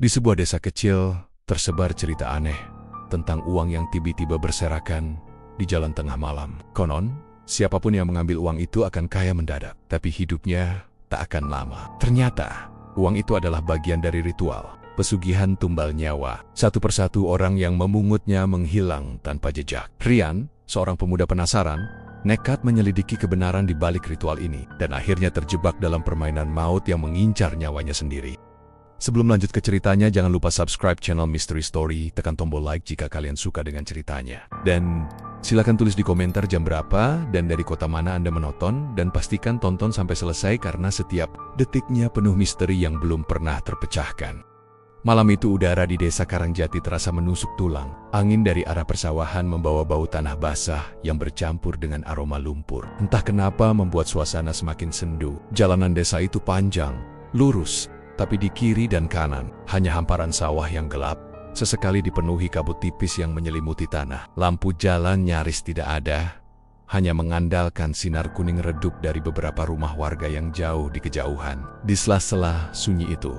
Di sebuah desa kecil, tersebar cerita aneh tentang uang yang tiba-tiba berserakan di jalan tengah malam. Konon, siapapun yang mengambil uang itu akan kaya mendadak, tapi hidupnya tak akan lama. Ternyata, uang itu adalah bagian dari ritual pesugihan tumbal nyawa. Satu persatu orang yang memungutnya menghilang tanpa jejak. Rian, seorang pemuda penasaran, nekat menyelidiki kebenaran di balik ritual ini, dan akhirnya terjebak dalam permainan maut yang mengincar nyawanya sendiri. Sebelum lanjut ke ceritanya, jangan lupa subscribe channel Mystery Story, tekan tombol like jika kalian suka dengan ceritanya. Dan silakan tulis di komentar jam berapa dan dari kota mana Anda menonton, dan pastikan tonton sampai selesai karena setiap detiknya penuh misteri yang belum pernah terpecahkan. Malam itu udara di desa Karangjati terasa menusuk tulang. Angin dari arah persawahan membawa bau tanah basah yang bercampur dengan aroma lumpur. Entah kenapa membuat suasana semakin sendu. Jalanan desa itu panjang, lurus, tapi di kiri dan kanan hanya hamparan sawah yang gelap, sesekali dipenuhi kabut tipis yang menyelimuti tanah. Lampu jalan nyaris tidak ada, hanya mengandalkan sinar kuning redup dari beberapa rumah warga yang jauh di kejauhan. Di sela-sela sunyi itu,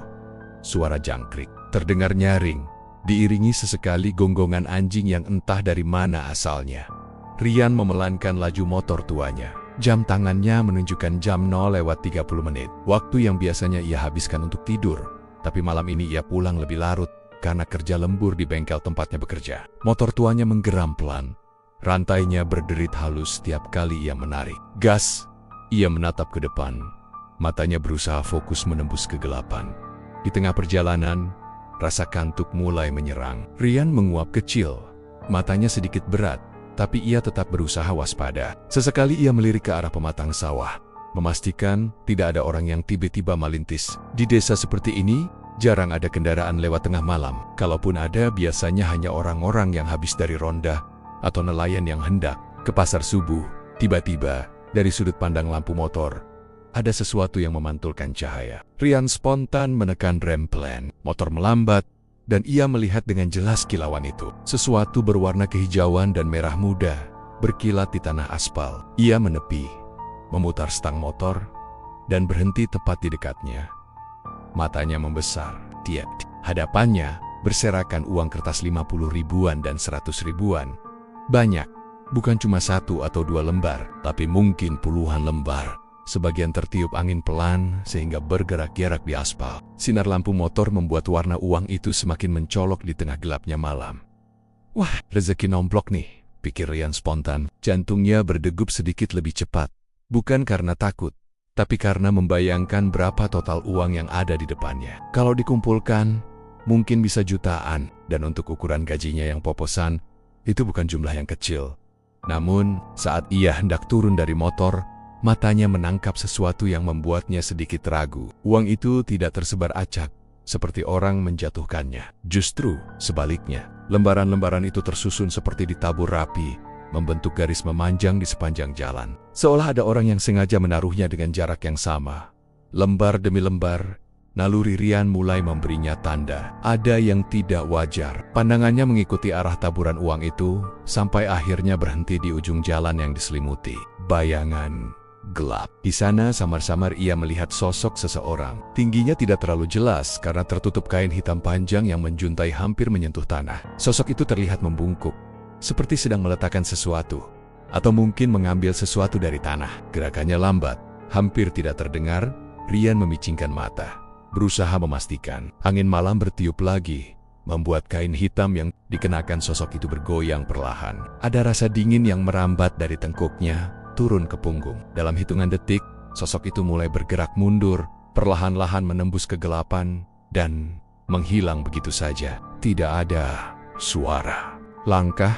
suara jangkrik terdengar nyaring, diiringi sesekali gonggongan anjing yang entah dari mana asalnya. Rian memelankan laju motor tuanya. Jam tangannya menunjukkan jam 0:30, waktu yang biasanya ia habiskan untuk tidur. Tapi malam ini ia pulang lebih larut karena kerja lembur di bengkel tempatnya bekerja. Motor tuanya menggeram pelan. Rantainya berderit halus setiap kali ia menarik. Gas, ia menatap ke depan. Matanya berusaha fokus menembus kegelapan. Di tengah perjalanan, rasa kantuk mulai menyerang. Rian menguap kecil, matanya sedikit berat, tapi ia tetap berusaha waspada. Sesekali ia melirik ke arah pematang sawah, memastikan tidak ada orang yang tiba-tiba melintas. Di desa seperti ini, jarang ada kendaraan lewat tengah malam. Kalaupun ada, biasanya hanya orang-orang yang habis dari ronda atau nelayan yang hendak ke pasar subuh. Tiba-tiba, dari sudut pandang lampu motor, ada sesuatu yang memantulkan cahaya. Rian spontan menekan rem pelan. Motor melambat, dan ia melihat dengan jelas kilauan itu. Sesuatu berwarna kehijauan dan merah muda berkilat di tanah aspal. Ia menepi, memutar stang motor, dan berhenti tepat di dekatnya. Matanya membesar. Tiap hadapannya berserakan uang kertas 50 ribuan dan 100 ribuan. Banyak, bukan cuma 1 atau 2 lembar, tapi mungkin puluhan lembar. Sebagian tertiup angin pelan sehingga bergerak-gerak di aspal. Sinar lampu motor membuat warna uang itu semakin mencolok di tengah gelapnya malam. Wah, rezeki nomplok nih, pikir Rian spontan. Jantungnya berdegup sedikit lebih cepat. Bukan karena takut, tapi karena membayangkan berapa total uang yang ada di depannya. Kalau dikumpulkan, mungkin bisa jutaan. Dan untuk ukuran gajinya yang poposan, itu bukan jumlah yang kecil. Namun, saat ia hendak turun dari motor, matanya menangkap sesuatu yang membuatnya sedikit ragu. Uang itu tidak tersebar acak, seperti orang menjatuhkannya. Justru sebaliknya, lembaran-lembaran itu tersusun seperti ditabur rapi, membentuk garis memanjang di sepanjang jalan. Seolah ada orang yang sengaja menaruhnya dengan jarak yang sama. Lembar demi lembar, naluri Rian mulai memberinya tanda. Ada yang tidak wajar. Pandangannya mengikuti arah taburan uang itu, sampai akhirnya berhenti di ujung jalan yang diselimuti bayangan gelap. Di sana samar-samar ia melihat sosok seseorang. Tingginya tidak terlalu jelas karena tertutup kain hitam panjang yang menjuntai hampir menyentuh tanah. Sosok itu terlihat membungkuk, seperti sedang meletakkan sesuatu, atau mungkin mengambil sesuatu dari tanah. Gerakannya lambat, hampir tidak terdengar. Rian memicingkan mata, berusaha memastikan. Angin malam bertiup lagi, membuat kain hitam yang dikenakan sosok itu bergoyang perlahan. Ada rasa dingin yang merambat dari tengkuknya turun ke punggung. Dalam hitungan detik, sosok itu mulai bergerak mundur, perlahan-lahan menembus kegelapan, dan menghilang begitu saja. Tidak ada suara langkah,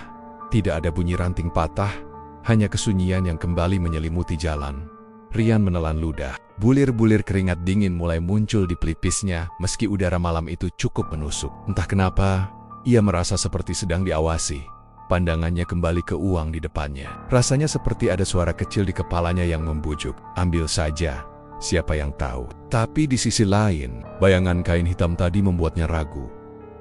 tidak ada bunyi ranting patah, hanya kesunyian yang kembali menyelimuti jalan. Rian menelan ludah. Bulir-bulir keringat dingin mulai muncul di pelipisnya, meski udara malam itu cukup menusuk. Entah kenapa, ia merasa seperti sedang diawasi. Pandangannya kembali ke uang di depannya. Rasanya seperti ada suara kecil di kepalanya yang membujuk. Ambil saja, siapa yang tahu. Tapi di sisi lain, bayangan kain hitam tadi membuatnya ragu.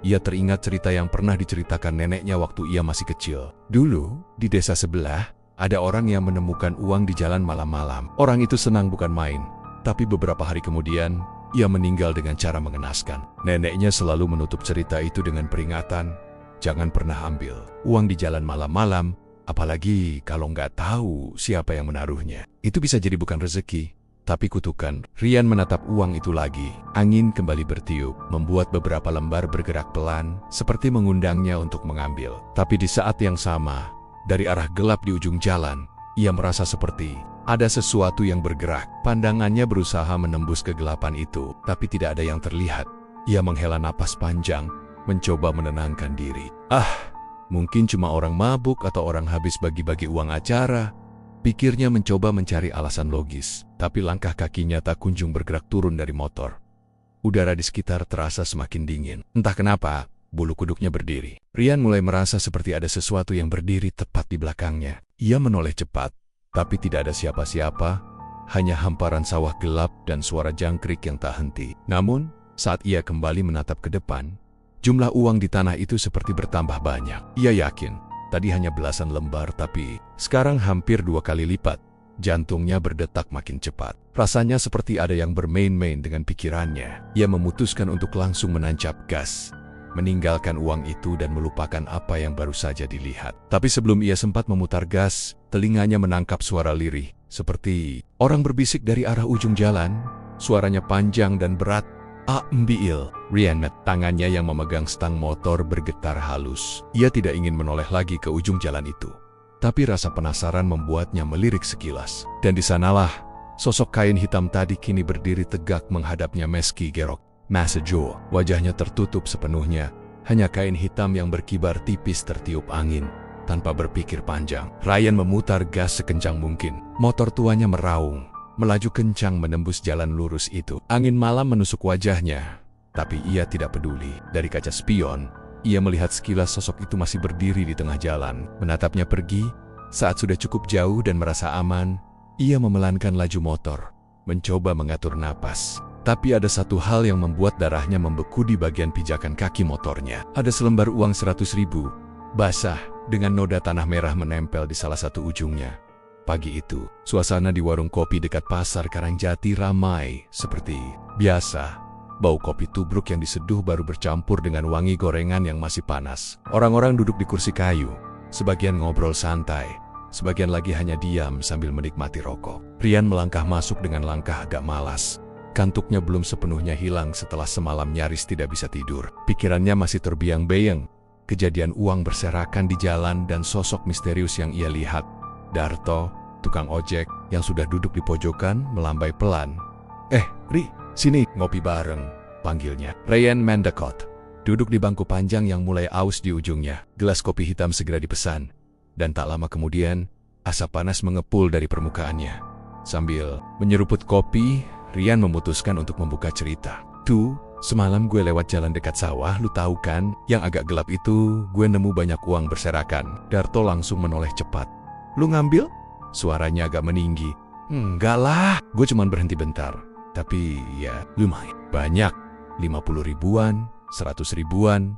Ia teringat cerita yang pernah diceritakan neneknya waktu ia masih kecil. Dulu, di desa sebelah, ada orang yang menemukan uang di jalan malam-malam. Orang itu senang bukan main. Tapi beberapa hari kemudian, ia meninggal dengan cara mengenaskan. Neneknya selalu menutup cerita itu dengan peringatan, jangan pernah ambil uang di jalan malam-malam, apalagi kalau nggak tahu siapa yang menaruhnya. Itu bisa jadi bukan rezeki, tapi kutukan. Rian menatap uang itu lagi. Angin kembali bertiup, membuat beberapa lembar bergerak pelan, seperti mengundangnya untuk mengambil. Tapi di saat yang sama, dari arah gelap di ujung jalan, ia merasa seperti ada sesuatu yang bergerak. Pandangannya berusaha menembus kegelapan itu, tapi tidak ada yang terlihat. Ia menghela napas panjang, mencoba menenangkan diri. Mungkin cuma orang mabuk atau orang habis bagi-bagi uang acara. Pikirnya mencoba mencari alasan logis, tapi langkah kakinya tak kunjung bergerak turun dari motor. Udara di sekitar terasa semakin dingin. Entah kenapa, bulu kuduknya berdiri. Rian mulai merasa seperti ada sesuatu yang berdiri tepat di belakangnya. Ia menoleh cepat, tapi tidak ada siapa-siapa, hanya hamparan sawah gelap dan suara jangkrik yang tak henti. Namun, saat ia kembali menatap ke depan, jumlah uang di tanah itu seperti bertambah banyak. Ia yakin tadi hanya belasan lembar, tapi sekarang hampir 2 kali lipat. Jantungnya berdetak makin cepat. Rasanya seperti ada yang bermain-main dengan pikirannya. Ia memutuskan untuk langsung menancap gas, meninggalkan uang itu dan melupakan apa yang baru saja dilihat. Tapi sebelum ia sempat memutar gas, telinganya menangkap suara lirih, seperti orang berbisik dari arah ujung jalan. Suaranya panjang dan berat. Ambil. Rian, tangannya yang memegang stang motor bergetar halus. Ia tidak ingin menoleh lagi ke ujung jalan itu. Tapi rasa penasaran membuatnya melirik sekilas. Dan di sanalah, sosok kain hitam tadi kini berdiri tegak menghadapnya meski gerok. Masajo, wajahnya tertutup sepenuhnya. Hanya kain hitam yang berkibar tipis tertiup angin. Tanpa berpikir panjang, Rian memutar gas sekencang mungkin. Motor tuanya meraung, melaju kencang menembus jalan lurus itu. Angin malam menusuk wajahnya, tapi ia tidak peduli. Dari kaca spion, ia melihat sekilas sosok itu masih berdiri di tengah jalan, menatapnya pergi. Saat sudah cukup jauh dan merasa aman, ia memelankan laju motor, mencoba mengatur napas. Tapi ada satu hal yang membuat darahnya membeku di bagian pijakan kaki motornya. Ada selembar uang 100.000, basah, dengan noda tanah merah menempel di salah satu ujungnya. Pagi itu, suasana di warung kopi dekat pasar Karangjati ramai seperti biasa. Bau kopi tubruk yang diseduh baru bercampur dengan wangi gorengan yang masih panas. Orang-orang duduk di kursi kayu, sebagian ngobrol santai, sebagian lagi hanya diam sambil menikmati rokok. Rian melangkah masuk dengan langkah agak malas. Kantuknya belum sepenuhnya hilang setelah semalam nyaris tidak bisa tidur. Pikirannya masih terbiang-biang. Kejadian uang berserakan di jalan dan sosok misterius yang ia lihat. Darto, tukang ojek yang sudah duduk di pojokan, melambai pelan. Ri, sini, ngopi bareng, panggilnya. Rian mendekot, duduk di bangku panjang yang mulai aus di ujungnya. Gelas kopi hitam segera dipesan, dan tak lama kemudian, asap panas mengepul dari permukaannya. Sambil menyeruput kopi, Rian memutuskan untuk membuka cerita. Tuh, semalam gue lewat jalan dekat sawah, lu tahu kan, yang agak gelap itu, gue nemu banyak uang berserakan. Darto langsung menoleh cepat. Lu ngambil? Suaranya agak meninggi. Enggak lah, gue cuman berhenti bentar. Tapi ya lumayan. Banyak, 50 ribuan, 100 ribuan.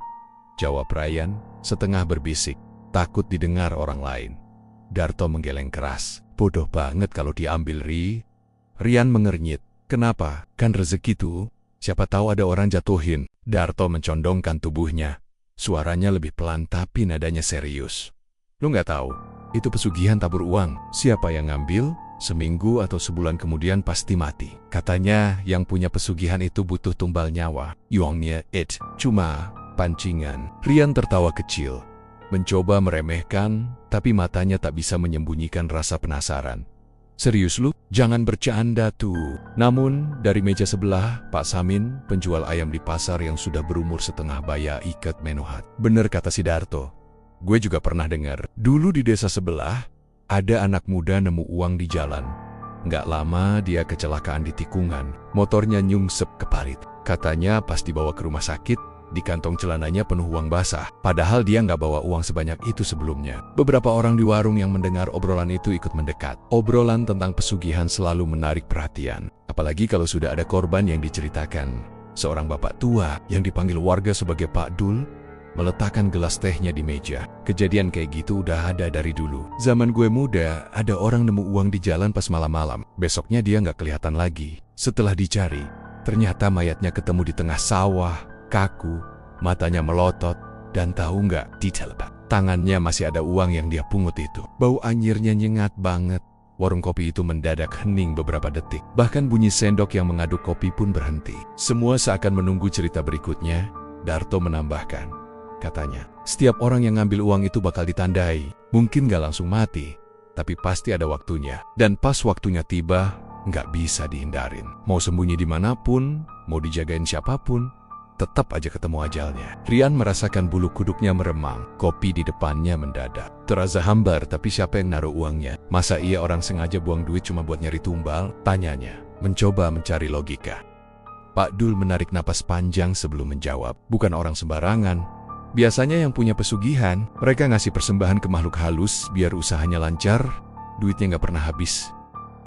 Jawab Rian, setengah berbisik, takut didengar orang lain. Darto menggeleng keras. Bodoh banget kalau diambil, Ri. Rian mengernyit. Kenapa? Kan rezeki tuh. Siapa tahu ada orang jatuhin. Darto mencondongkan tubuhnya. Suaranya lebih pelan tapi nadanya serius. Lu nggak tahu? Itu pesugihan tabur uang. Siapa yang ngambil, seminggu atau sebulan kemudian pasti mati. Katanya yang punya pesugihan itu butuh tumbal nyawa. Uangnya cuma pancingan. Rian tertawa kecil, mencoba meremehkan, tapi matanya tak bisa menyembunyikan rasa penasaran. Serius lu? Jangan bercanda tuh. Namun, dari meja sebelah, Pak Samin, penjual ayam di pasar yang sudah berumur setengah baya, ikat menuhat. Bener kata si Darto. Gue juga pernah dengar. Dulu di desa sebelah, ada anak muda nemu uang di jalan. Nggak lama dia kecelakaan di tikungan. Motornya nyungsep ke parit. Katanya pas dibawa ke rumah sakit, di kantong celananya penuh uang basah. Padahal dia nggak bawa uang sebanyak itu sebelumnya. Beberapa orang di warung yang mendengar obrolan itu ikut mendekat. Obrolan tentang pesugihan selalu menarik perhatian. Apalagi kalau sudah ada korban yang diceritakan. Seorang bapak tua yang dipanggil warga sebagai Pak Dul, meletakkan gelas tehnya di meja. Kejadian kayak gitu udah ada dari dulu. Zaman gue muda, ada orang nemu uang di jalan pas malam-malam. Besoknya dia nggak kelihatan lagi. Setelah dicari, Ternyata mayatnya ketemu di tengah sawah, kaku, matanya melotot, dan tahu nggak, di tangannya masih ada uang yang dia pungut itu. Bau anyirnya nyengat banget. Warung kopi itu mendadak hening beberapa detik. Bahkan bunyi sendok yang mengaduk kopi pun berhenti. Semua seakan menunggu cerita berikutnya. Darto menambahkan, katanya, setiap orang yang ngambil uang itu bakal ditandai. Mungkin gak langsung mati, tapi pasti ada waktunya. Dan pas waktunya tiba, nggak bisa dihindarin. Mau sembunyi dimanapun, mau dijagain siapapun, tetap aja ketemu ajalnya. Rian merasakan bulu kuduknya meremang. Kopi di depannya mendadak terasa hambar, tapi siapa yang naruh uangnya? Masa iya orang sengaja buang duit cuma buat nyari tumbal? Tanyanya, mencoba mencari logika. Pak Dul menarik napas panjang sebelum menjawab. Bukan orang sembarangan. Biasanya yang punya pesugihan, mereka ngasih persembahan ke makhluk halus biar usahanya lancar, duitnya nggak pernah habis.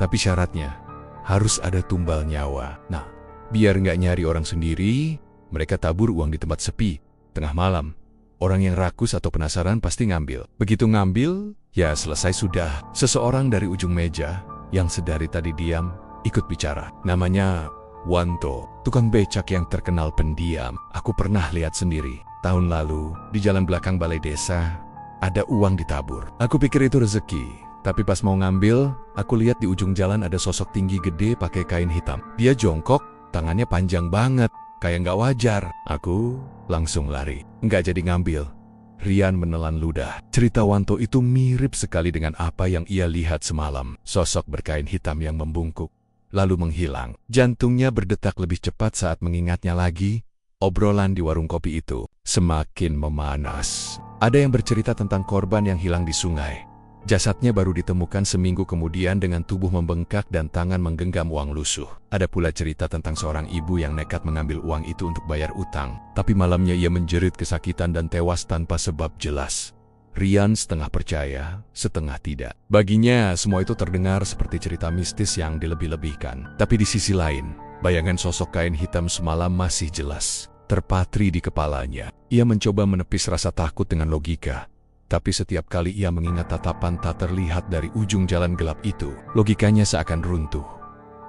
Tapi syaratnya, harus ada tumbal nyawa. Nah, biar nggak nyari orang sendiri, mereka tabur uang di tempat sepi, tengah malam. Orang yang rakus atau penasaran pasti ngambil. Begitu ngambil, ya selesai sudah. Seseorang dari ujung meja, yang sedari tadi diam, ikut bicara. Namanya Wanto, tukang becak yang terkenal pendiam. Aku pernah lihat sendiri. Tahun lalu, di jalan belakang balai desa, ada uang ditabur. Aku pikir itu rezeki. Tapi pas mau ngambil, aku lihat di ujung jalan ada sosok tinggi gede pakai kain hitam. Dia jongkok, tangannya panjang banget. Kayak nggak wajar. Aku langsung lari. Nggak jadi ngambil. Rian menelan ludah. Cerita Wanto itu mirip sekali dengan apa yang ia lihat semalam. Sosok berkain hitam yang membungkuk, lalu menghilang. Jantungnya berdetak lebih cepat saat mengingatnya lagi. Obrolan di warung kopi itu semakin memanas. Ada yang bercerita tentang korban yang hilang di sungai. Jasadnya baru ditemukan seminggu kemudian dengan tubuh membengkak dan tangan menggenggam uang lusuh. Ada pula cerita tentang seorang ibu yang nekat mengambil uang itu untuk bayar utang. Tapi malamnya ia menjerit kesakitan dan tewas tanpa sebab jelas. Rian setengah percaya, setengah tidak. Baginya semua itu terdengar seperti cerita mistis yang dilebih-lebihkan. Tapi di sisi lain, bayangan sosok kain hitam semalam masih jelas, terpatri di kepalanya. Ia mencoba menepis rasa takut dengan logika. Tapi setiap kali ia mengingat tatapan tak terlihat dari ujung jalan gelap itu, logikanya seakan runtuh.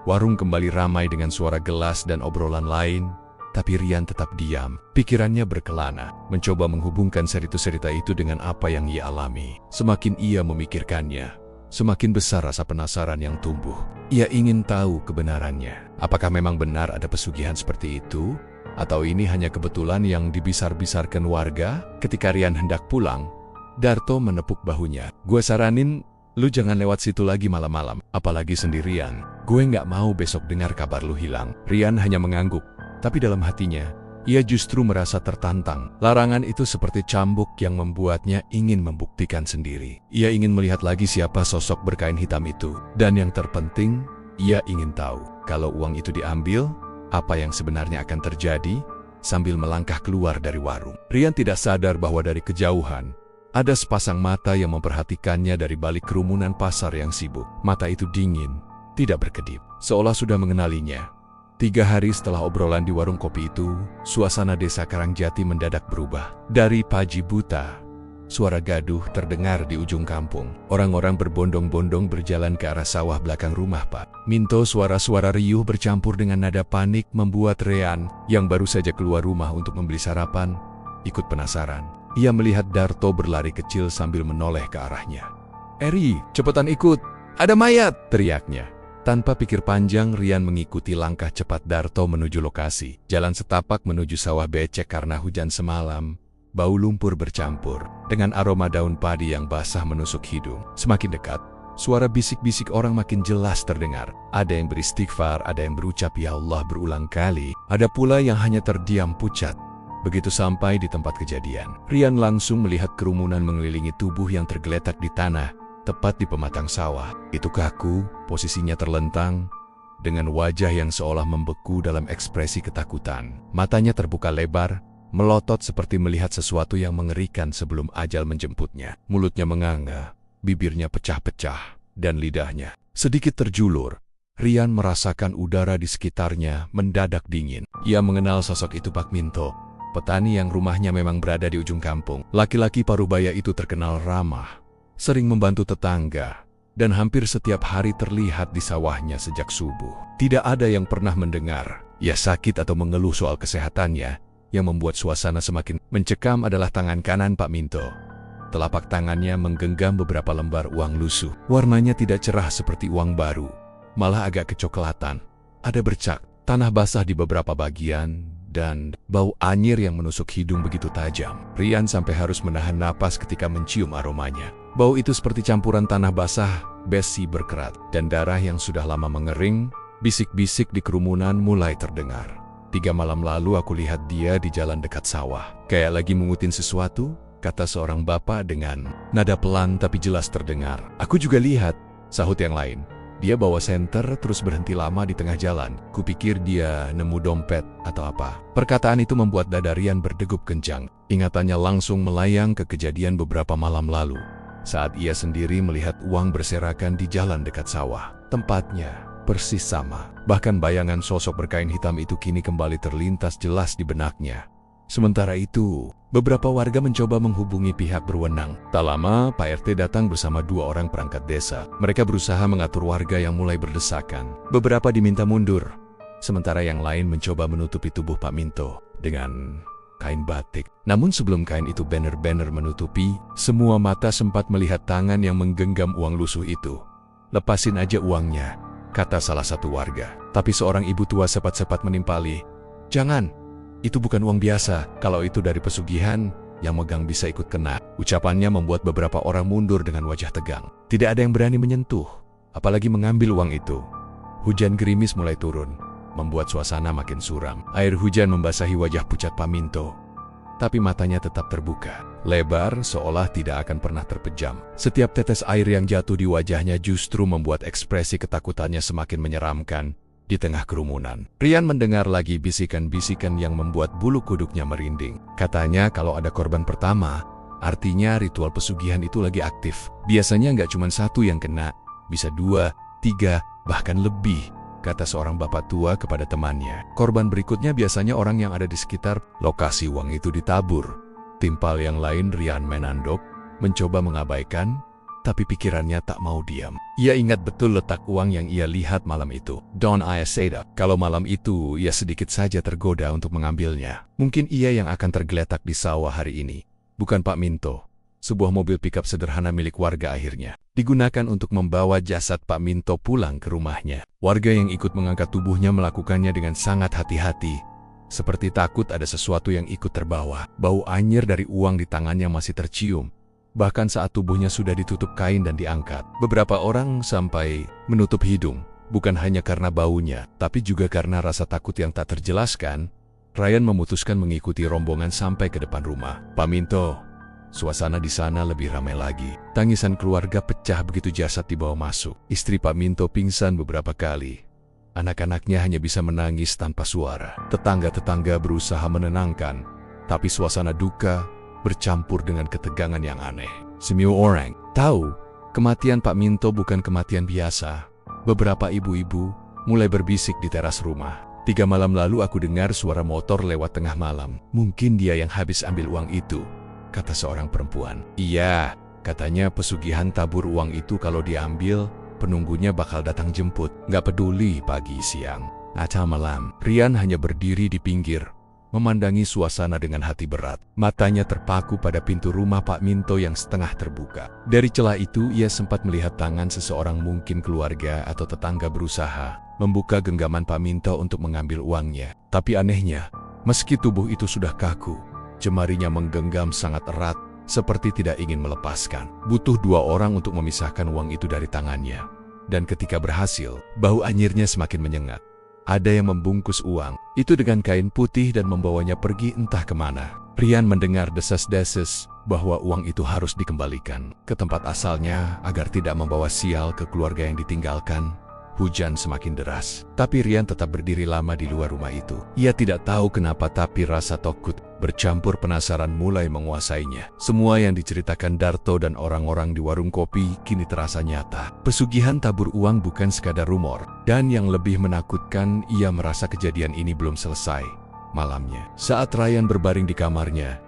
Warung kembali ramai dengan suara gelas dan obrolan lain, tapi Rian tetap diam. Pikirannya berkelana, mencoba menghubungkan cerita-cerita itu dengan apa yang ia alami. Semakin ia memikirkannya, semakin besar rasa penasaran yang tumbuh. Ia ingin tahu kebenarannya. Apakah memang benar ada pesugihan seperti itu? Atau ini hanya kebetulan yang dibisar-bisarkan warga? Ketika Rian hendak pulang, Darto menepuk bahunya. Gue saranin, lu jangan lewat situ lagi malam-malam, apalagi sendirian. Gue nggak mau besok dengar kabar lu hilang. Rian hanya mengangguk, tapi dalam hatinya, ia justru merasa tertantang. Larangan itu seperti cambuk yang membuatnya ingin membuktikan sendiri. Ia ingin melihat lagi siapa sosok berkain hitam itu. Dan yang terpenting, ia ingin tahu, kalau uang itu diambil, apa yang sebenarnya akan terjadi, sambil melangkah keluar dari warung. Rian tidak sadar bahwa dari kejauhan, ada sepasang mata yang memperhatikannya dari balik kerumunan pasar yang sibuk. Mata itu dingin, tidak berkedip, seolah sudah mengenalinya. 3 hari setelah obrolan di warung kopi itu, suasana desa Karangjati mendadak berubah. Dari pagi buta, suara gaduh terdengar di ujung kampung. Orang-orang berbondong-bondong berjalan ke arah sawah belakang rumah Pak Minto. Suara-suara riuh bercampur dengan nada panik membuat Rian, yang baru saja keluar rumah untuk membeli sarapan, ikut penasaran. Ia melihat Darto berlari kecil sambil menoleh ke arahnya. "Eri, cepetan ikut! Ada mayat!" teriaknya. Tanpa pikir panjang, Rian mengikuti langkah cepat Darto menuju lokasi. Jalan setapak menuju sawah becek karena hujan semalam. Bau lumpur bercampur dengan aroma daun padi yang basah menusuk hidung. Semakin dekat, suara bisik-bisik orang makin jelas terdengar. Ada yang beristighfar, ada yang berucap "Ya Allah" berulang kali. Ada pula yang hanya terdiam pucat. Begitu sampai di tempat kejadian, Rian langsung melihat kerumunan mengelilingi tubuh yang tergeletak di tanah, tepat di pematang sawah. Itu kaku, posisinya terlentang, dengan wajah yang seolah membeku dalam ekspresi ketakutan. Matanya terbuka lebar, melotot seperti melihat sesuatu yang mengerikan sebelum ajal menjemputnya. Mulutnya menganga, bibirnya pecah-pecah, dan lidahnya sedikit terjulur. Rian merasakan udara di sekitarnya mendadak dingin. Ia mengenal sosok itu Pak Minto, petani yang rumahnya memang berada di ujung kampung. Laki-laki parubaya itu terkenal ramah, sering membantu tetangga, dan hampir setiap hari terlihat di sawahnya sejak subuh. Tidak ada yang pernah mendengar ia sakit atau mengeluh soal kesehatannya. Yang membuat suasana semakin mencekam adalah tangan kanan Pak Minto. Telapak tangannya menggenggam beberapa lembar uang lusuh. Warnanya tidak cerah seperti uang baru, malah agak kecoklatan. Ada bercak tanah basah di beberapa bagian, dan bau anyir yang menusuk hidung begitu tajam. Rian sampai harus menahan napas ketika mencium aromanya. Bau itu seperti campuran tanah basah, besi berkerat, dan darah yang sudah lama mengering. Bisik-bisik di kerumunan mulai terdengar. 3 malam lalu aku lihat dia di jalan dekat sawah. Kayak lagi mengutin sesuatu, kata seorang bapak dengan nada pelan tapi jelas terdengar. Aku juga lihat, sahut yang lain. Dia bawa senter terus berhenti lama di tengah jalan. Kupikir dia nemu dompet atau apa. Perkataan itu membuat dada Rian berdegup kencang. Ingatannya langsung melayang ke kejadian beberapa malam lalu. Saat ia sendiri melihat uang berserakan di jalan dekat sawah. Tempatnya persis sama. Bahkan bayangan sosok berkain hitam itu kini kembali terlintas jelas di benaknya. Sementara itu, beberapa warga mencoba menghubungi pihak berwenang. Tak lama, Pak RT datang bersama 2 orang perangkat desa. Mereka berusaha mengatur warga yang mulai berdesakan. Beberapa diminta mundur, sementara yang lain mencoba menutupi tubuh Pak Minto dengan kain batik. Namun sebelum kain itu benar-benar menutupi, semua mata sempat melihat tangan yang menggenggam uang lusuh itu. "Lepasin aja uangnya," kata salah satu warga. Tapi seorang ibu tua cepat-cepat menimpali, "Jangan, itu bukan uang biasa. Kalau itu dari pesugihan, yang megang bisa ikut kena." Ucapannya membuat beberapa orang mundur dengan wajah tegang. Tidak ada yang berani menyentuh, apalagi mengambil uang itu. Hujan gerimis mulai turun, membuat suasana makin suram. Air hujan membasahi wajah pucat Pak Minto. Tapi matanya tetap terbuka, lebar seolah tidak akan pernah terpejam. Setiap tetes air yang jatuh di wajahnya justru membuat ekspresi ketakutannya semakin menyeramkan di tengah kerumunan. Rian mendengar lagi bisikan-bisikan yang membuat bulu kuduknya merinding. Katanya kalau ada korban pertama, artinya ritual pesugihan itu lagi aktif. Biasanya nggak cuma 1 yang kena, bisa 2, 3, bahkan lebih, kata seorang bapak tua kepada temannya. Korban berikutnya biasanya orang yang ada di sekitar lokasi uang itu ditabur. Timpal yang lain Rian menandok, mencoba mengabaikan, tapi pikirannya tak mau diam. Ia ingat betul letak uang yang ia lihat malam itu. Don't I say that? Kalau malam itu ia sedikit saja tergoda untuk mengambilnya. Mungkin ia yang akan tergeletak di sawah hari ini. Bukan Pak Minto. Sebuah mobil pikap sederhana milik warga akhirnya digunakan untuk membawa jasad Pak Minto pulang ke rumahnya. Warga yang ikut mengangkat tubuhnya melakukannya dengan sangat hati-hati, seperti takut ada sesuatu yang ikut terbawa. Bau anyir dari uang di tangannya masih tercium, bahkan saat tubuhnya sudah ditutup kain dan diangkat. Beberapa orang sampai menutup hidung, bukan hanya karena baunya, tapi juga karena rasa takut yang tak terjelaskan. Ryan memutuskan mengikuti rombongan sampai ke depan rumah Pak Minto. Suasana di sana lebih ramai lagi. Tangisan keluarga pecah begitu jasad dibawa masuk. Istri Pak Minto pingsan beberapa kali. Anak-anaknya hanya bisa menangis tanpa suara. Tetangga-tetangga berusaha menenangkan, tapi suasana duka bercampur dengan ketegangan yang aneh. Semua orang tahu kematian Pak Minto bukan kematian biasa. Beberapa ibu-ibu mulai berbisik di teras rumah. 3 malam lalu aku dengar suara motor lewat tengah malam. Mungkin dia yang habis ambil uang itu, kata seorang perempuan. Iya, katanya pesugihan tabur uang itu kalau diambil, penunggunya bakal datang jemput. Nggak peduli pagi, siang, atau malam. Rian hanya berdiri di pinggir, memandangi suasana dengan hati berat. Matanya terpaku pada pintu rumah Pak Minto yang setengah terbuka. Dari celah itu ia sempat melihat tangan seseorang, mungkin keluarga atau tetangga, berusaha membuka genggaman Pak Minto untuk mengambil uangnya. Tapi anehnya, meski tubuh itu sudah kaku, jemarinya menggenggam sangat erat, seperti tidak ingin melepaskan. Butuh 2 orang untuk memisahkan uang itu dari tangannya. Dan ketika berhasil, bau anyirnya semakin menyengat. Ada yang membungkus uang itu dengan kain putih dan membawanya pergi entah kemana. Rian mendengar desas-desus bahwa uang itu harus dikembalikan ke tempat asalnya agar tidak membawa sial ke keluarga yang ditinggalkan. Hujan semakin deras, tapi Rian tetap berdiri lama di luar rumah itu. Ia tidak tahu kenapa, tapi rasa takut bercampur penasaran mulai menguasainya. Semua yang diceritakan Darto dan orang-orang di warung kopi kini terasa nyata. Pesugihan tabur uang bukan sekadar rumor. Dan yang lebih menakutkan, ia merasa kejadian ini belum selesai. Malamnya, saat Ryan berbaring di kamarnya,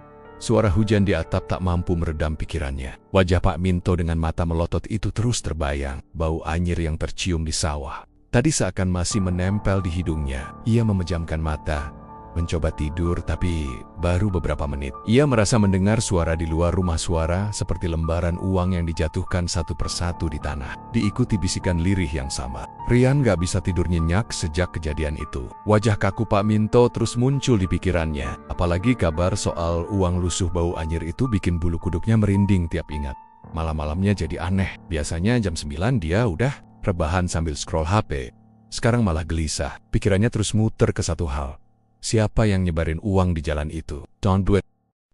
Suara hujan di atap tak mampu meredam pikirannya. Wajah Pak Minto dengan mata melotot itu terus terbayang. Bau anyir yang tercium di sawah tadi seakan masih menempel di hidungnya. Ia memejamkan mata, mencoba tidur, tapi baru beberapa menit ia merasa mendengar suara di luar rumah, suara seperti lembaran uang yang dijatuhkan satu persatu di tanah, diikuti bisikan lirih yang sama. Rian gak bisa tidur nyenyak sejak kejadian itu. Wajah kaku Pak Minto terus muncul di pikirannya. Apalagi kabar soal uang lusuh bau anyir itu bikin bulu kuduknya merinding tiap ingat. Malam-malamnya jadi aneh. Biasanya jam 9 dia udah rebahan sambil scroll HP. Sekarang malah gelisah. Pikirannya terus muter ke satu hal. Siapa yang nyebarin uang di jalan itu? Don't do it.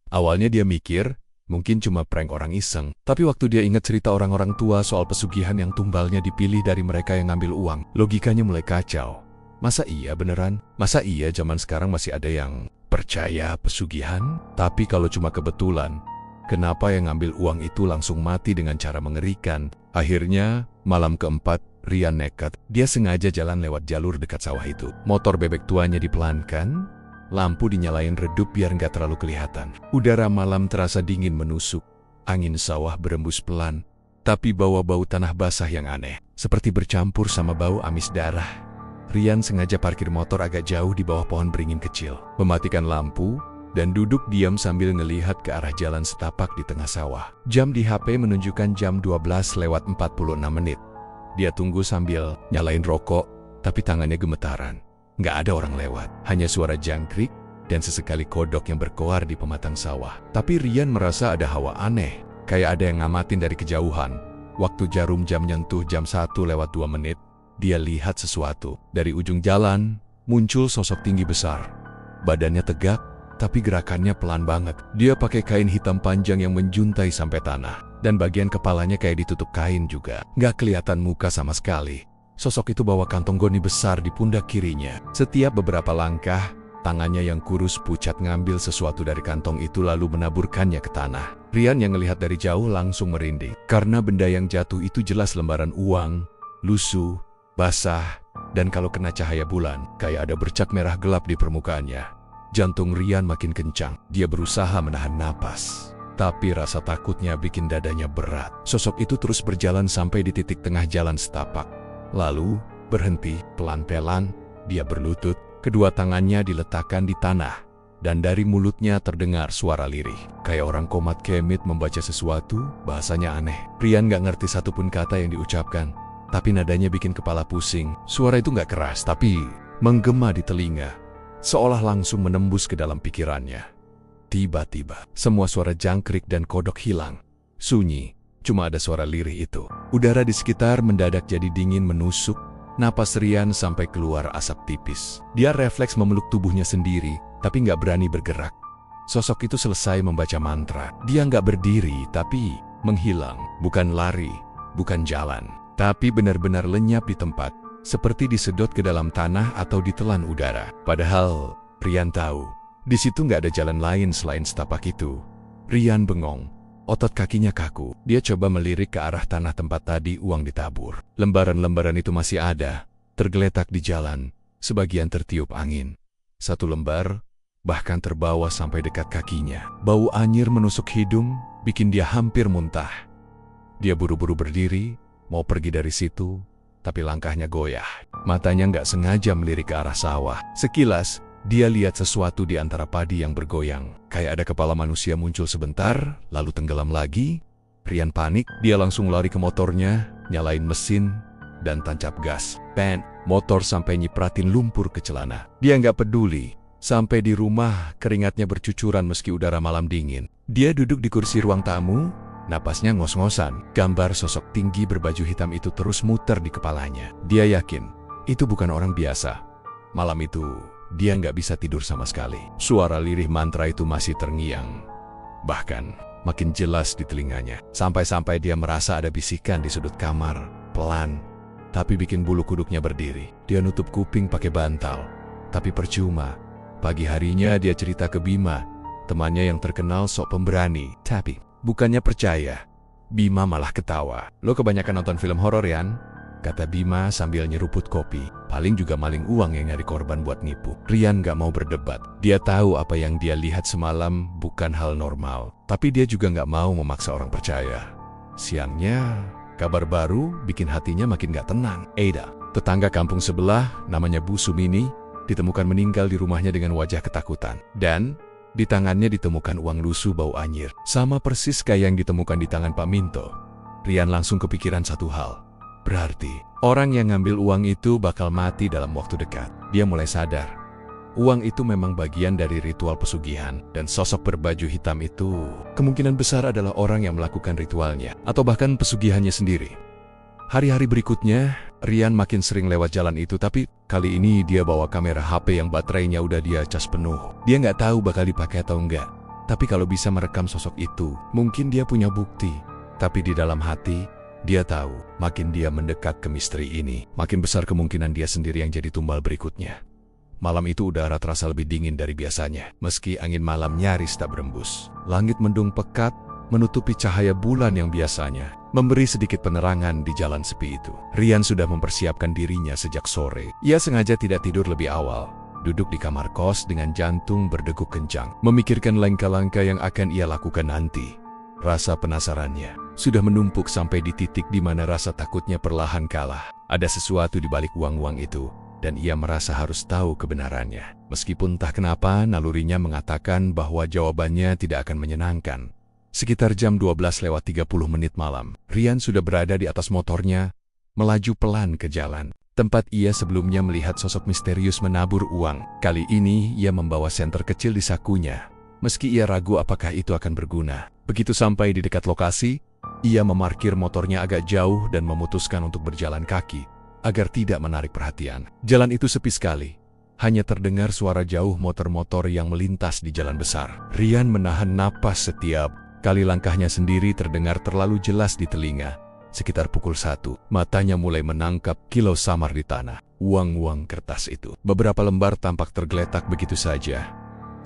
Awalnya dia mikir, mungkin cuma prank orang iseng. Tapi waktu dia ingat cerita orang-orang tua soal pesugihan yang tumbalnya dipilih dari mereka yang ngambil uang, logikanya mulai kacau. Masa iya beneran? Masa iya zaman sekarang masih ada yang percaya pesugihan? Tapi kalau cuma kebetulan, kenapa yang ngambil uang itu langsung mati dengan cara mengerikan? Akhirnya, malam keempat, Rian nekat. Dia sengaja jalan lewat jalur dekat sawah itu. Motor bebek tuanya dipelankan, lampu dinyalain redup biar nggak terlalu kelihatan. Udara malam terasa dingin menusuk. Angin sawah berembus pelan, tapi bawa bau tanah basah yang aneh, seperti bercampur sama bau amis darah. Rian sengaja parkir motor agak jauh di bawah pohon beringin kecil, mematikan lampu, dan duduk diam sambil ngelihat ke arah jalan setapak di tengah sawah. Jam di HP menunjukkan jam 12:46. Dia tunggu sambil nyalain rokok, tapi tangannya gemetaran. Nggak ada orang lewat, hanya suara jangkrik dan sesekali kodok yang berkoar di pematang sawah. Tapi Rian merasa ada hawa aneh, kayak ada yang ngamatin dari kejauhan. Waktu jarum jam nyentuh jam 1:02, dia lihat sesuatu. Dari ujung jalan, muncul sosok tinggi besar. Badannya tegak, tapi gerakannya pelan banget. Dia pakai kain hitam panjang yang menjuntai sampai tanah. Dan bagian kepalanya kayak ditutup kain juga. Nggak kelihatan muka sama sekali. Sosok itu bawa kantong goni besar di pundak kirinya. Setiap beberapa langkah, tangannya yang kurus pucat ngambil sesuatu dari kantong itu lalu menaburkannya ke tanah. Rian yang ngelihat dari jauh langsung merinding. Karena benda yang jatuh itu jelas lembaran uang, lusuh, basah, dan kalau kena cahaya bulan, kayak ada bercak merah gelap di permukaannya. Jantung Rian makin kencang. Dia berusaha menahan napas. Tapi rasa takutnya bikin dadanya berat. Sosok itu terus berjalan sampai di titik tengah jalan setapak. Lalu, berhenti, pelan-pelan, dia berlutut, kedua tangannya diletakkan di tanah. Dan dari mulutnya terdengar suara lirih. Kayak orang komat kemit membaca sesuatu, bahasanya aneh. Rian gak ngerti satupun kata yang diucapkan. Tapi nadanya bikin kepala pusing. Suara itu gak keras, tapi menggema di telinga. Seolah langsung menembus ke dalam pikirannya. Tiba-tiba, semua suara jangkrik dan kodok hilang. Sunyi, cuma ada suara lirih itu. Udara di sekitar mendadak jadi dingin menusuk. Napas Rian sampai keluar asap tipis. Dia refleks memeluk tubuhnya sendiri, tapi nggak berani bergerak. Sosok itu selesai membaca mantra. Dia nggak berdiri, tapi menghilang. Bukan lari, bukan jalan, tapi benar-benar lenyap di tempat. Seperti disedot ke dalam tanah atau ditelan udara. Padahal, Rian tahu, di situ nggak ada jalan lain selain setapak itu. Rian bengong, otot kakinya kaku. Dia coba melirik ke arah tanah tempat tadi uang ditabur. Lembaran-lembaran itu masih ada, tergeletak di jalan, sebagian tertiup angin. Satu lembar, bahkan terbawa sampai dekat kakinya. Bau anyir menusuk hidung, bikin dia hampir muntah. Dia buru-buru berdiri, mau pergi dari situ, tapi langkahnya goyah. Matanya nggak sengaja melirik ke arah sawah. Sekilas, dia lihat sesuatu di antara padi yang bergoyang. Kayak ada kepala manusia muncul sebentar, lalu tenggelam lagi. Rian panik, dia langsung lari ke motornya, nyalain mesin, dan tancap gas. Bang, motor sampai nyipratin lumpur ke celana. Dia nggak peduli. Sampai di rumah, keringatnya bercucuran meski udara malam dingin. Dia duduk di kursi ruang tamu, napasnya ngos-ngosan. Gambar sosok tinggi berbaju hitam itu terus muter di kepalanya. Dia yakin, itu bukan orang biasa. Malam itu, dia nggak bisa tidur sama sekali. Suara lirih mantra itu masih terngiang. Bahkan, makin jelas di telinganya. Sampai-sampai dia merasa ada bisikan di sudut kamar. Pelan, tapi bikin bulu kuduknya berdiri. Dia nutup kuping pakai bantal. Tapi percuma. Pagi harinya dia cerita ke Bima, temannya yang terkenal sok pemberani. Tapi, bukannya percaya, Bima malah ketawa. Lo kebanyakan nonton film horor, Yan? kata Bima sambil nyeruput kopi. Paling juga maling uang yang nyari korban buat nipu. Rian gak mau berdebat. Dia tahu apa yang dia lihat semalam bukan hal normal. Tapi dia juga gak mau memaksa orang percaya. Siangnya, kabar baru bikin hatinya makin gak tenang. Ada, tetangga kampung sebelah, namanya Bu Sumini, ditemukan meninggal di rumahnya dengan wajah ketakutan. Dan di tangannya ditemukan uang lusuh bau anyir. Sama persis kayak yang ditemukan di tangan Pak Minto. Rian langsung kepikiran satu hal. Berarti, orang yang ngambil uang itu bakal mati dalam waktu dekat. Dia mulai sadar. Uang itu memang bagian dari ritual pesugihan. Dan sosok berbaju hitam itu kemungkinan besar adalah orang yang melakukan ritualnya. Atau bahkan pesugihannya sendiri. Hari-hari berikutnya, Rian makin sering lewat jalan itu. Tapi kali ini dia bawa kamera HP yang baterainya udah dia cas penuh. Dia nggak tahu bakal dipakai atau enggak. Tapi kalau bisa merekam sosok itu, mungkin dia punya bukti. Tapi di dalam hati, dia tahu, makin dia mendekat ke misteri ini, makin besar kemungkinan dia sendiri yang jadi tumbal berikutnya. Malam itu udara terasa lebih dingin dari biasanya, meski angin malam nyaris tak berembus. Langit mendung pekat, menutupi cahaya bulan yang biasanya, memberi sedikit penerangan di jalan sepi itu. Rian sudah mempersiapkan dirinya sejak sore. Ia sengaja tidak tidur lebih awal, duduk di kamar kos dengan jantung berdegup kencang, memikirkan langkah-langkah yang akan ia lakukan nanti. Rasa penasarannya sudah menumpuk sampai di titik di mana rasa takutnya perlahan kalah. Ada sesuatu di balik uang-uang itu, dan ia merasa harus tahu kebenarannya. Meskipun entah kenapa nalurinya mengatakan bahwa jawabannya tidak akan menyenangkan. Sekitar jam 12:30 malam, Rian sudah berada di atas motornya, melaju pelan ke jalan. Tempat ia sebelumnya melihat sosok misterius menabur uang. Kali ini ia membawa senter kecil di sakunya. Meski ia ragu apakah itu akan berguna. Begitu sampai di dekat lokasi, ia memarkir motornya agak jauh dan memutuskan untuk berjalan kaki, agar tidak menarik perhatian. Jalan itu sepi sekali. Hanya terdengar suara jauh motor-motor yang melintas di jalan besar. Rian menahan napas setiap kali langkahnya sendiri terdengar terlalu jelas di telinga. Sekitar pukul 1, matanya mulai menangkap kilau samar di tanah. Uang-uang kertas itu. Beberapa lembar tampak tergeletak begitu saja.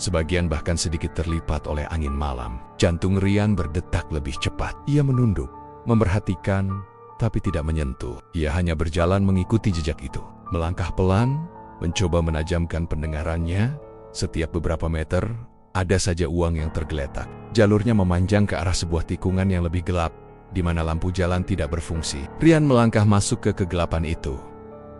Sebagian bahkan sedikit terlipat oleh angin malam. Jantung Rian berdetak lebih cepat. Ia menunduk, memperhatikan, tapi tidak menyentuh. Ia hanya berjalan mengikuti jejak itu. Melangkah pelan, mencoba menajamkan pendengarannya. Setiap beberapa meter, ada saja uang yang tergeletak. Jalurnya memanjang ke arah sebuah tikungan yang lebih gelap, di mana lampu jalan tidak berfungsi. Rian melangkah masuk ke kegelapan itu.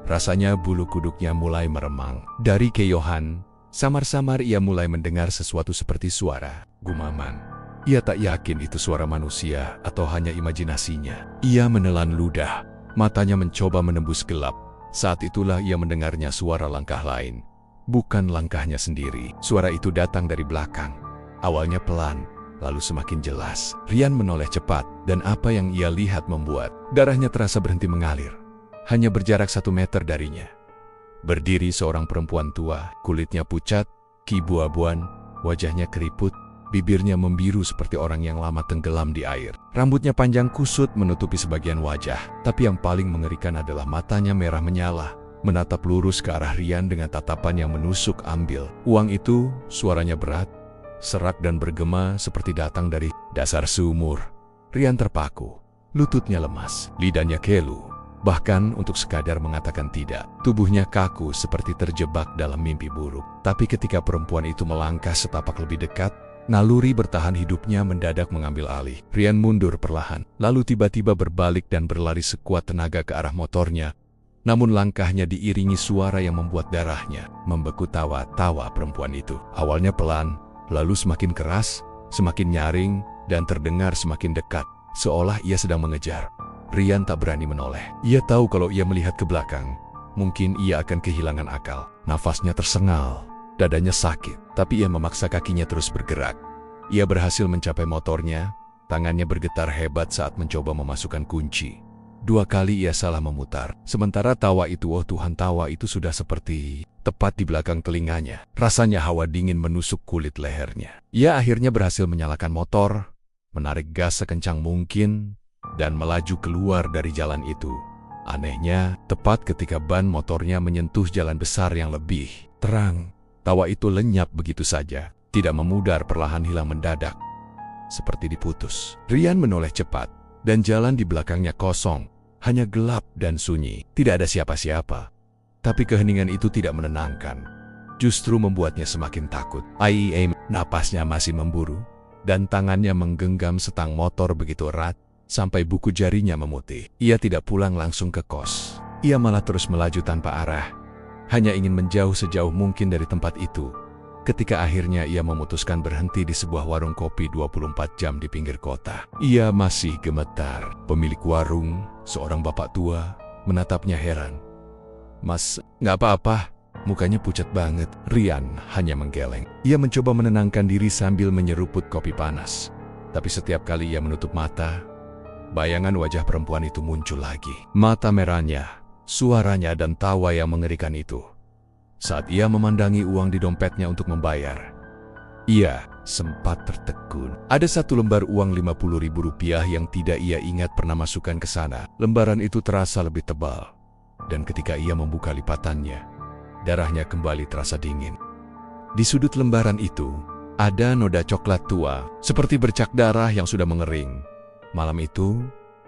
Rasanya bulu kuduknya mulai meremang. Dari keyohan, samar-samar ia mulai mendengar sesuatu seperti suara gumaman. Ia tak yakin itu suara manusia atau hanya imajinasinya. Ia menelan ludah, matanya mencoba menembus gelap. Saat itulah ia mendengarnya suara langkah lain. Bukan langkahnya sendiri. Suara itu datang dari belakang. Awalnya pelan, lalu semakin jelas. Rian menoleh cepat, dan apa yang ia lihat membuat darahnya terasa berhenti mengalir. Hanya berjarak 1 meter darinya. Berdiri seorang perempuan tua, kulitnya pucat, keabu-abuan, wajahnya keriput, bibirnya membiru seperti orang yang lama tenggelam di air. Rambutnya panjang kusut menutupi sebagian wajah, tapi yang paling mengerikan adalah matanya merah menyala, menatap lurus ke arah Rian dengan tatapan yang menusuk ambil. Uang itu, suaranya berat, serak dan bergema seperti datang dari dasar sumur. Rian terpaku, lututnya lemas, lidahnya kelu. Bahkan untuk sekadar mengatakan tidak, tubuhnya kaku seperti terjebak dalam mimpi buruk. Tapi ketika perempuan itu melangkah setapak lebih dekat, naluri bertahan hidupnya mendadak mengambil alih. Rian mundur perlahan, lalu tiba-tiba berbalik dan berlari sekuat tenaga ke arah motornya. Namun langkahnya diiringi suara yang membuat darahnya membeku. Tawa perempuan itu. Awalnya pelan, lalu semakin keras, semakin nyaring, dan terdengar semakin dekat, seolah ia sedang mengejar. Rian tak berani menoleh. Ia tahu kalau ia melihat ke belakang, mungkin ia akan kehilangan akal. Nafasnya tersengal, dadanya sakit, tapi ia memaksa kakinya terus bergerak. Ia berhasil mencapai motornya, tangannya bergetar hebat saat mencoba memasukkan kunci. 2 kali ia salah memutar. Sementara tawa itu, oh Tuhan, tawa itu sudah seperti tepat di belakang telinganya. Rasanya hawa dingin menusuk kulit lehernya. Ia akhirnya berhasil menyalakan motor, menarik gas sekencang mungkin, dan melaju keluar dari jalan itu. Anehnya, tepat ketika ban motornya menyentuh jalan besar yang lebih terang, tawa itu lenyap begitu saja, tidak memudar, perlahan hilang mendadak, seperti diputus. Rian menoleh cepat, dan jalan di belakangnya kosong. hanya gelap dan sunyi. Tidak ada siapa-siapa. Tapi keheningan itu tidak menenangkan. Justru membuatnya semakin takut. Napasnya masih memburu, dan tangannya menggenggam setang motor begitu erat, sampai buku jarinya memutih. Ia tidak pulang langsung ke kos. Ia malah terus melaju tanpa arah, hanya ingin menjauh sejauh mungkin dari tempat itu. Ketika akhirnya ia memutuskan berhenti di sebuah warung kopi 24 jam di pinggir kota. Ia masih gemetar. Pemilik warung, seorang bapak tua, menatapnya heran. "Mas, nggak apa-apa." Mukanya pucat banget. Rian hanya menggeleng. Ia mencoba menenangkan diri sambil menyeruput kopi panas. Tapi setiap kali ia menutup mata, bayangan wajah perempuan itu muncul lagi. Mata merahnya, suaranya dan tawa yang mengerikan itu. Saat ia memandangi uang di dompetnya untuk membayar, ia sempat tertegun. Ada satu lembar uang Rp50.000 yang tidak ia ingat pernah masukkan ke sana. Lembaran itu terasa lebih tebal. Dan ketika ia membuka lipatannya, darahnya kembali terasa dingin. Di sudut lembaran itu, ada noda coklat tua, seperti bercak darah yang sudah mengering. Malam itu,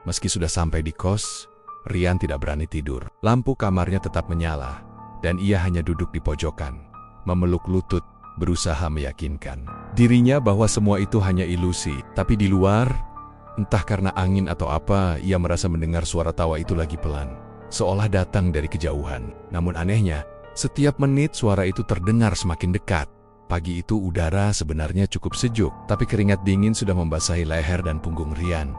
meski sudah sampai di kos, Rian tidak berani tidur. Lampu kamarnya tetap menyala, dan ia hanya duduk di pojokan, memeluk lutut, berusaha meyakinkan dirinya bahwa semua itu hanya ilusi. Tapi di luar, entah karena angin atau apa, ia merasa mendengar suara tawa itu lagi pelan, seolah datang dari kejauhan. Namun anehnya, setiap menit suara itu terdengar semakin dekat. Pagi itu udara sebenarnya cukup sejuk, tapi keringat dingin sudah membasahi leher dan punggung Rian.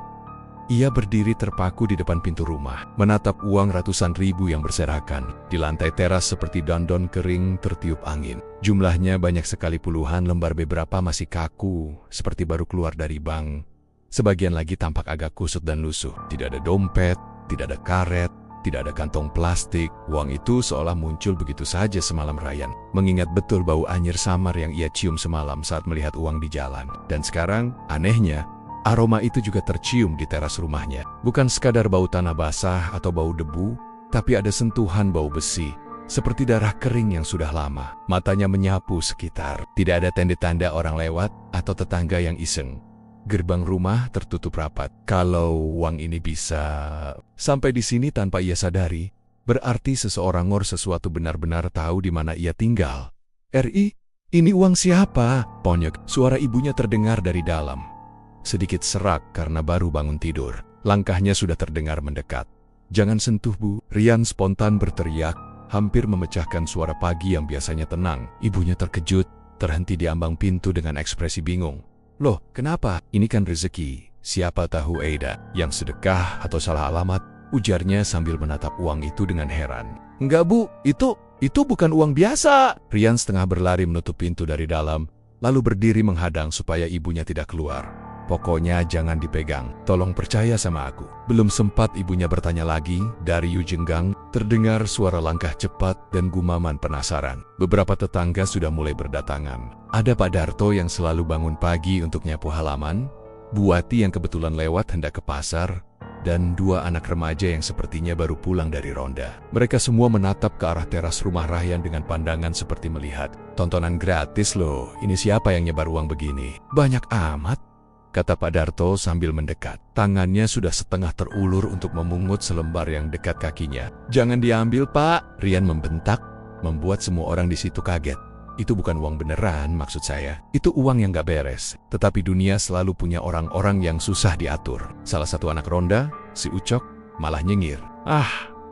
Ia berdiri terpaku di depan pintu rumah, menatap uang ratusan ribu yang berserakan. Di lantai teras seperti daun-daun kering tertiup angin. Jumlahnya banyak sekali, puluhan lembar, beberapa masih kaku, seperti baru keluar dari bank. Sebagian lagi tampak agak kusut dan lusuh. Tidak ada dompet, tidak ada karet, tidak ada kantong plastik. Uang itu seolah muncul begitu saja semalam. Rian mengingat betul bau anyir samar yang ia cium semalam saat melihat uang di jalan. Dan sekarang, anehnya, aroma itu juga tercium di teras rumahnya. Bukan sekadar bau tanah basah atau bau debu, tapi ada sentuhan bau besi, seperti darah kering yang sudah lama. Matanya menyapu sekitar. Tidak ada tanda-tanda orang lewat atau tetangga yang iseng. Gerbang rumah tertutup rapat. Kalau uang ini bisa sampai di sini tanpa ia sadari, berarti seseorang sesuatu benar-benar tahu di mana ia tinggal. Ini uang siapa?" Ponyok, suara ibunya terdengar dari dalam. Sedikit serak karena baru bangun tidur. Langkahnya sudah terdengar mendekat. "Jangan sentuh, Bu!" Rian spontan berteriak, hampir memecahkan suara pagi yang biasanya tenang. Ibunya terkejut, terhenti di ambang pintu dengan ekspresi bingung. "Loh, kenapa? Ini kan rezeki. Siapa tahu Aida yang sedekah atau salah alamat?" ujarnya sambil menatap uang itu dengan heran. "Enggak, Bu, itu bukan uang biasa." Rian setengah berlari menutup pintu dari dalam, lalu berdiri menghadang supaya ibunya tidak keluar. "Pokoknya jangan dipegang. Tolong percaya sama aku." Belum sempat ibunya bertanya lagi, dari ujung gang terdengar suara langkah cepat dan gumaman penasaran. Beberapa tetangga sudah mulai berdatangan. Ada Pak Darto yang selalu bangun pagi untuk nyapu halaman, Bu Wati yang kebetulan lewat hendak ke pasar, dan dua anak remaja yang sepertinya baru pulang dari ronda. Mereka semua menatap ke arah teras rumah Rian dengan pandangan seperti melihat, "Tontonan gratis loh, ini siapa yang nyebar uang begini? Banyak amat," kata Pak Darto sambil mendekat. Tangannya sudah setengah terulur untuk memungut selembar yang dekat kakinya. "Jangan diambil, Pak!" Rian membentak, membuat semua orang di situ kaget. "Itu bukan uang beneran, maksud saya. Itu uang yang gak beres." Tetapi dunia selalu punya orang-orang yang susah diatur. Salah satu anak ronda, si Ucok, malah nyengir.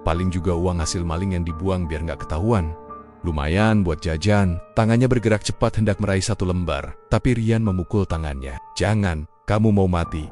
Paling juga uang hasil maling yang dibuang biar gak ketahuan. Lumayan buat jajan." Tangannya bergerak cepat hendak meraih satu lembar, tapi Rian memukul tangannya. "Jangan, kamu mau mati."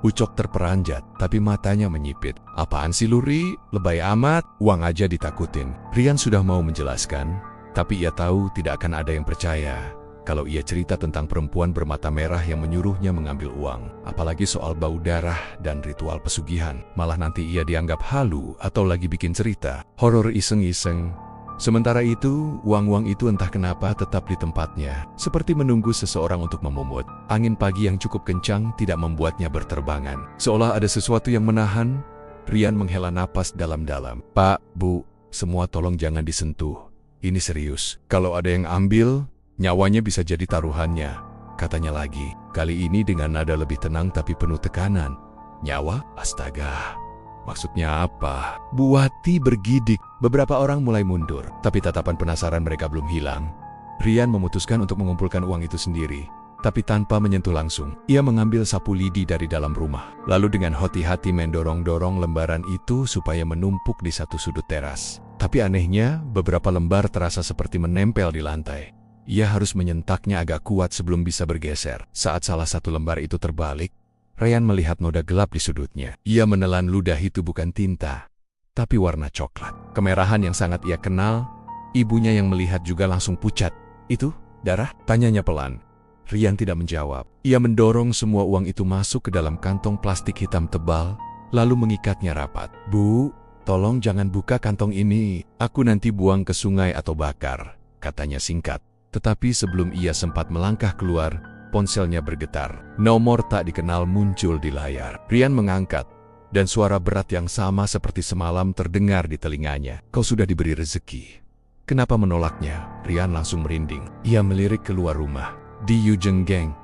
Ucok terperanjat, tapi matanya menyipit. "Apaan sih, Luri? Lebay amat, uang aja ditakutin." Rian sudah mau menjelaskan, tapi ia tahu tidak akan ada yang percaya kalau ia cerita tentang perempuan bermata merah yang menyuruhnya mengambil uang. Apalagi soal bau darah dan ritual pesugihan. Malah nanti ia dianggap halu atau lagi bikin cerita horor iseng-iseng. Sementara itu, uang-uang itu entah kenapa tetap di tempatnya, seperti menunggu seseorang untuk memungut. Angin pagi yang cukup kencang tidak membuatnya berterbangan. Seolah ada sesuatu yang menahan, Rian menghela napas dalam-dalam. "Pak, Bu, semua tolong jangan disentuh. Ini serius. Kalau ada yang ambil, nyawanya bisa jadi taruhannya," katanya lagi. Kali ini dengan nada lebih tenang tapi penuh tekanan. "Nyawa? Astaga. Maksudnya apa? Bu Wati bergidik. Beberapa orang mulai mundur, tapi tatapan penasaran mereka belum hilang. Rian memutuskan untuk mengumpulkan uang itu sendiri, tapi tanpa menyentuh langsung. Ia mengambil sapu lidi dari dalam rumah, lalu dengan hati-hati mendorong-dorong lembaran itu supaya menumpuk di satu sudut teras. Tapi anehnya, beberapa lembar terasa seperti menempel di lantai. Ia harus menyentaknya agak kuat sebelum bisa bergeser. Saat salah satu lembar itu terbalik, Rian melihat noda gelap di sudutnya. Ia menelan ludah itu bukan tinta, tapi warna coklat. Kemerahan yang sangat ia kenal, ibunya yang melihat juga langsung pucat. "Itu darah?" tanyanya pelan. Rian tidak menjawab. Ia mendorong semua uang itu masuk ke dalam kantong plastik hitam tebal, lalu mengikatnya rapat. "Bu, tolong jangan buka kantong ini. Aku nanti buang ke sungai atau bakar," katanya singkat. Tetapi sebelum ia sempat melangkah keluar, ponselnya bergetar. Nomor tak dikenal muncul di layar. Rian mengangkat, dan suara berat yang sama seperti semalam terdengar di telinganya. "Kau sudah diberi rezeki. Kenapa menolaknya?" Rian langsung merinding. Ia melirik keluar rumah. Di Yujenggeng,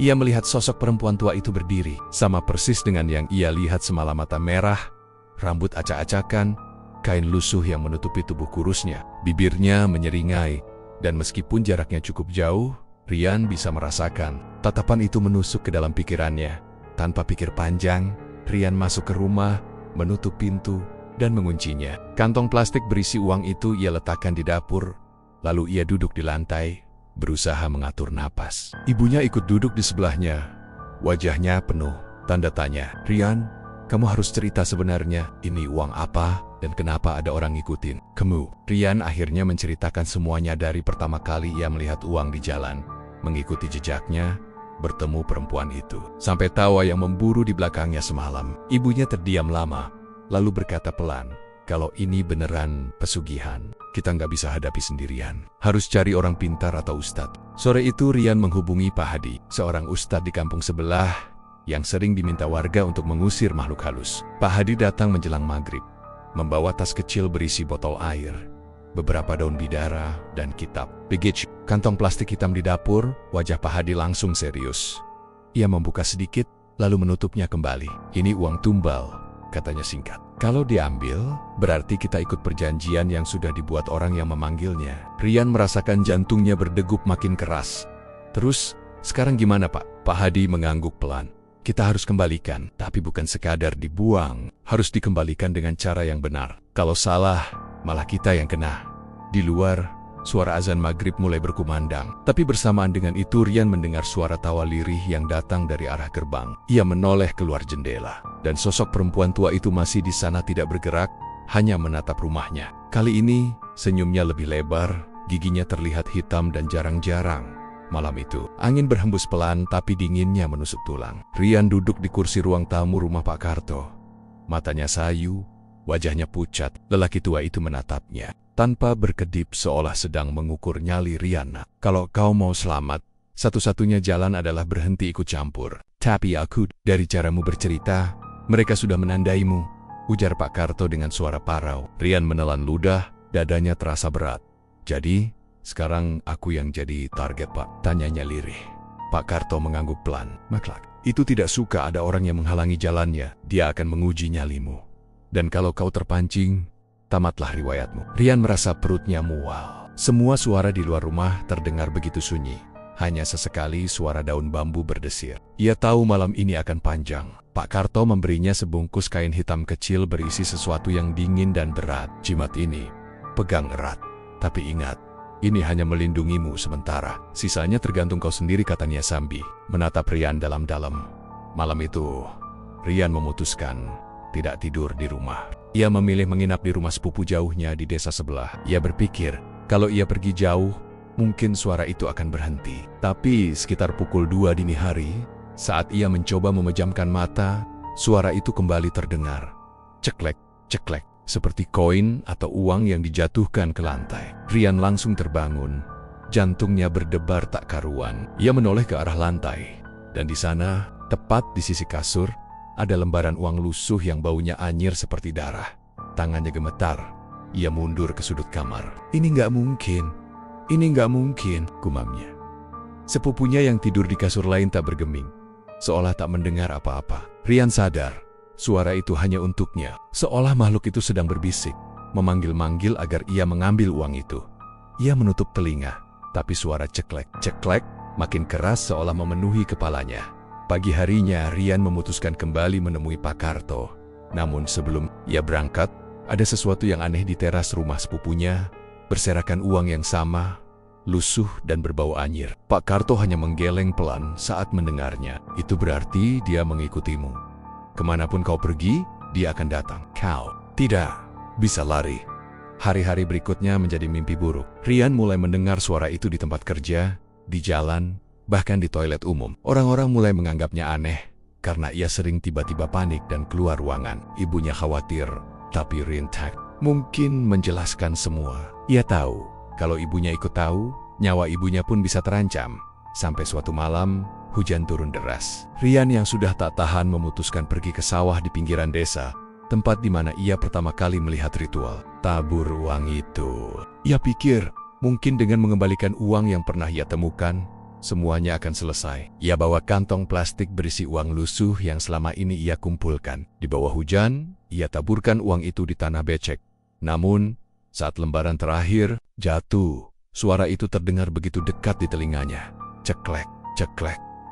ia melihat sosok perempuan tua itu berdiri, sama persis dengan yang ia lihat semalam. Mata merah, rambut acak-acakan, kain lusuh yang menutupi tubuh kurusnya. Bibirnya menyeringai, dan meskipun jaraknya cukup jauh, Rian bisa merasakan tatapan itu menusuk ke dalam pikirannya. Tanpa pikir panjang, Rian masuk ke rumah, menutup pintu, dan menguncinya. Kantong plastik berisi uang itu ia letakkan di dapur, lalu ia duduk di lantai, berusaha mengatur napas. Ibunya ikut duduk di sebelahnya. Wajahnya penuh tanda tanya. "Rian, kamu harus cerita sebenarnya. Ini uang apa dan kenapa ada orang ngikutin kamu?" Rian akhirnya menceritakan semuanya dari pertama kali ia melihat uang di jalan, mengikuti jejaknya, bertemu perempuan itu, sampai tawa yang memburu di belakangnya semalam. Ibunya terdiam lama, lalu berkata pelan, "Kalau ini beneran pesugihan, kita nggak bisa hadapi sendirian. Harus cari orang pintar atau ustadz." Sore itu Rian menghubungi Pak Hadi, seorang ustadz di kampung sebelah yang sering diminta warga untuk mengusir makhluk halus. Pak Hadi datang menjelang maghrib, membawa tas kecil berisi botol air, beberapa daun bidara, dan kitab. Begitu kantong plastik hitam di dapur, wajah Pak Hadi langsung serius. Ia membuka sedikit, lalu menutupnya kembali. "Ini uang tumbal," katanya singkat. "Kalau diambil, berarti kita ikut perjanjian yang sudah dibuat orang yang memanggilnya." Rian merasakan jantungnya berdegup makin keras. "Terus, sekarang gimana, Pak?" Pak Hadi mengangguk pelan. "Kita harus kembalikan, tapi bukan sekadar dibuang. Harus dikembalikan dengan cara yang benar. Kalau salah, malah kita yang kena." Di luar, suara azan maghrib mulai berkumandang. Tapi bersamaan dengan itu Rian mendengar suara tawa lirih yang datang dari arah gerbang. Ia menoleh keluar jendela, dan sosok perempuan tua itu masih di sana tidak bergerak, hanya menatap rumahnya. Kali ini, senyumnya lebih lebar, giginya terlihat hitam dan jarang-jarang. Malam itu, angin berhembus pelan tapi dinginnya menusuk tulang. Rian duduk di kursi ruang tamu rumah Pak Karto. Matanya sayu, wajahnya pucat. Lelaki tua itu menatapnya tanpa berkedip seolah sedang mengukur nyali Rian. "Kalau kau mau selamat, satu-satunya jalan adalah berhenti ikut campur. Tapi aku, dari caramu bercerita, mereka sudah menandaimu," ujar Pak Karto dengan suara parau. Rian menelan ludah, dadanya terasa berat. "Jadi, sekarang aku yang jadi target, Pak?" tanyanya lirih. Pak Karto mengangguk pelan. "Maklak, itu tidak suka ada orang yang menghalangi jalannya. Dia akan menguji nyalimu. Dan kalau kau terpancing, tamatlah riwayatmu." Rian merasa perutnya mual. Semua suara di luar rumah terdengar begitu sunyi. Hanya sesekali suara daun bambu berdesir. Ia tahu malam ini akan panjang. Pak Karto memberinya sebungkus kain hitam kecil berisi sesuatu yang dingin dan berat. "Jimat ini, pegang erat. Tapi ingat, ini hanya melindungimu sementara. Sisanya tergantung kau sendiri," katanya sambil menatap Rian dalam-dalam. Malam itu, Rian memutuskan tidak tidur di rumah. Ia memilih menginap di rumah sepupu jauhnya di desa sebelah. Ia berpikir, kalau ia pergi jauh, mungkin suara itu akan berhenti. Tapi sekitar pukul 2 dini hari, saat ia mencoba memejamkan mata, suara itu kembali terdengar. Ceklek, ceklek, seperti koin atau uang yang dijatuhkan ke lantai. Rian langsung terbangun. Jantungnya berdebar tak karuan. Ia menoleh ke arah lantai. Dan di sana, tepat di sisi kasur, ada lembaran uang lusuh yang baunya anyir seperti darah. Tangannya gemetar. Ia mundur ke sudut kamar. "Ini nggak mungkin. Ini nggak mungkin," gumamnya. Sepupunya yang tidur di kasur lain tak bergeming, seolah tak mendengar apa-apa. Rian sadar Suara itu hanya untuknya, seolah makhluk itu sedang berbisik, memanggil-manggil agar ia mengambil uang itu. Ia menutup telinga, tapi suara ceklek makin keras seolah memenuhi kepalanya. Pagi harinya, Rian memutuskan kembali menemui Pak Karto. Namun sebelum ia berangkat, ada sesuatu yang aneh di teras rumah sepupunya, berserakan uang yang sama, lusuh dan berbau anyir. Pak Karto hanya menggeleng pelan saat mendengarnya. Itu berarti dia mengikutimu. Kemanapun kau pergi, dia akan datang. Kau tidak bisa lari. Hari-hari berikutnya menjadi mimpi buruk. Rian mulai mendengar suara itu di tempat kerja, di jalan, bahkan di toilet umum. Orang-orang mulai menganggapnya aneh, karena ia sering tiba-tiba panik dan keluar ruangan. Ibunya khawatir, tapi Rian mungkin menjelaskan semua. Ia tahu, kalau ibunya ikut tahu, nyawa ibunya pun bisa terancam. Sampai suatu malam, hujan turun deras. Rian yang sudah tak tahan memutuskan pergi ke sawah di pinggiran desa, tempat di mana ia pertama kali melihat ritual tabur uang itu. Ia pikir, mungkin dengan mengembalikan uang yang pernah ia temukan, semuanya akan selesai. Ia bawa kantong plastik berisi uang lusuh yang selama ini ia kumpulkan. Di bawah hujan, ia taburkan uang itu di tanah becek. Namun, saat lembaran terakhir jatuh, suara itu terdengar begitu dekat di telinganya. Ceklek.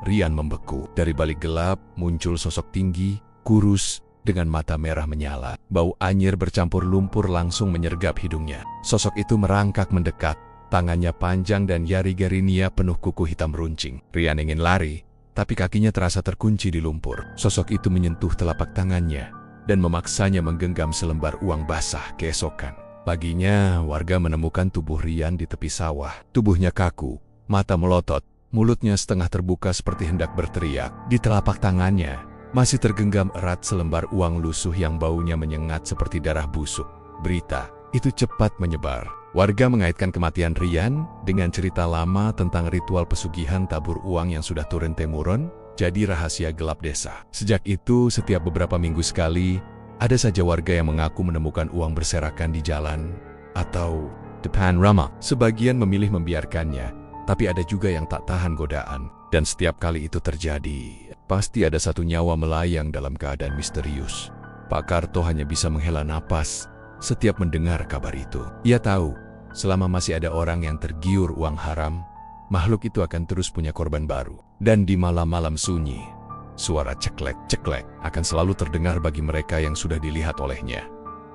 Rian membeku. Dari balik gelap muncul sosok tinggi, kurus, dengan mata merah menyala. Bau anyir bercampur lumpur langsung menyergap hidungnya. Sosok itu merangkak mendekat. Tangannya panjang dan jari-jarinya penuh kuku hitam runcing. Rian ingin lari, tapi kakinya terasa terkunci di lumpur. Sosok itu menyentuh telapak tangannya dan memaksanya menggenggam selembar uang basah keesokan. Paginya, warga menemukan tubuh Rian di tepi sawah. Tubuhnya kaku, mata melotot, mulutnya setengah terbuka seperti hendak berteriak. Di telapak tangannya masih tergenggam erat selembar uang lusuh yang baunya menyengat seperti darah busuk. Berita itu cepat menyebar. Warga mengaitkan kematian Rian dengan cerita lama tentang ritual pesugihan tabur uang yang sudah turun-temurun jadi rahasia gelap desa. Sejak itu, setiap beberapa minggu sekali, ada saja warga yang mengaku menemukan uang berserakan di jalan atau depan rumah. Sebagian memilih membiarkannya, tapi ada juga yang tak tahan godaan. Dan setiap kali itu terjadi, pasti ada satu nyawa melayang dalam keadaan misterius. Pak Karto hanya bisa menghela napas setiap mendengar kabar itu. Ia tahu, selama masih ada orang yang tergiur uang haram, makhluk itu akan terus punya korban baru. Dan di malam-malam sunyi, suara ceklek akan selalu terdengar bagi mereka yang sudah dilihat olehnya.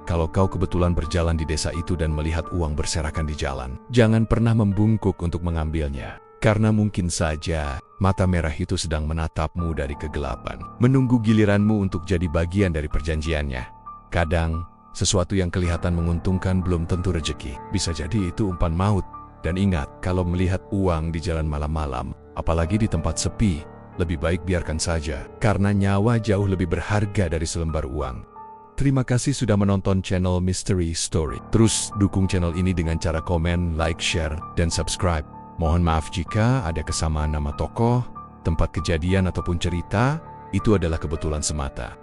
Kalau kau kebetulan berjalan di desa itu dan melihat uang berserakan di jalan, jangan pernah membungkuk untuk mengambilnya. Karena mungkin saja mata merah itu sedang menatapmu dari kegelapan, menunggu giliranmu untuk jadi bagian dari perjanjiannya. Kadang, sesuatu yang kelihatan menguntungkan belum tentu rezeki. Bisa jadi itu umpan maut. Dan ingat, kalau melihat uang di jalan malam-malam, apalagi di tempat sepi, lebih baik biarkan saja, karena nyawa jauh lebih berharga dari selembar uang. Terima kasih sudah menonton channel Mystery Story. Terus dukung channel ini dengan cara komen, like, share, dan subscribe. Mohon maaf jika ada kesamaan nama tokoh, tempat kejadian ataupun cerita, itu adalah kebetulan semata.